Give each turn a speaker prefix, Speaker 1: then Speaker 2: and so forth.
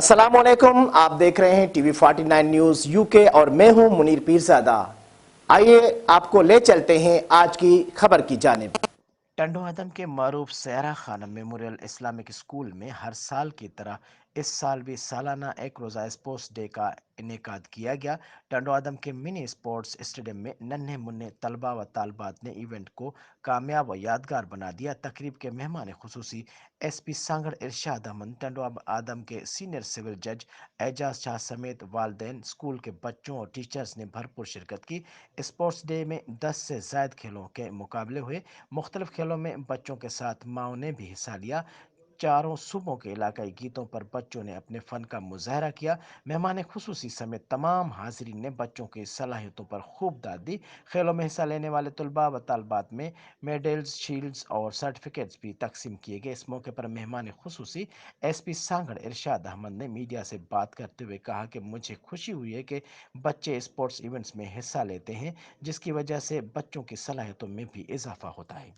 Speaker 1: السلام علیکم، آپ دیکھ رہے ہیں ٹی وی 49 نیوز یو کے اور میں ہوں منیر پیرزادہ۔ آئیے آپ کو لے چلتے ہیں آج کی خبر کی جانب۔ ٹنڈو عدم کے معروف سیرا خانم میموریل اسلامک اسکول میں ہر سال کی طرح اس سال بھی سالانہ ایک روزہ اسپورٹس ڈے کا انعقاد کیا گیا۔ ٹنڈو عدم کے منی اسپورٹس اسٹیڈیم میں ننھے منھے طلبہ و طالبات نے ایونٹ کو کامیاب و یادگار بنا دیا۔ تقریب کے مہمان خصوصی ایس پی سانگڑ ارشاد احمد، ٹنڈو عدم کے سینئر سول جج اعجاز شاہ سمیت والدین، اسکول کے بچوں اور ٹیچرز نے بھرپور شرکت کی۔ اسپورٹس ڈے میں 10 سے زائد کھیلوں کے مقابلے ہوئے۔ مختلف کھیلوں میں بچوں کے ساتھ ماؤں نے بھی حصہ لیا۔ چاروں صوبوں کے علاقائی گیتوں پر بچوں نے اپنے فن کا مظاہرہ کیا۔ مہمان خصوصی سمیت تمام حاضرین نے بچوں کی صلاحیتوں پر خوب داد دی۔ کھیلوں میں حصہ لینے والے طلباء و طالبات میں میڈلز، شیلڈز اور سرٹیفکیٹس بھی تقسیم کیے گئے۔ اس موقع پر مہمان خصوصی ایس پی سانگڑ ارشاد احمد نے میڈیا سے بات کرتے ہوئے کہا کہ مجھے خوشی ہوئی ہے کہ بچے اسپورٹس ایونٹس میں حصہ لیتے ہیں، جس کی وجہ سے بچوں کی صلاحیتوں میں بھی اضافہ ہوتا ہے۔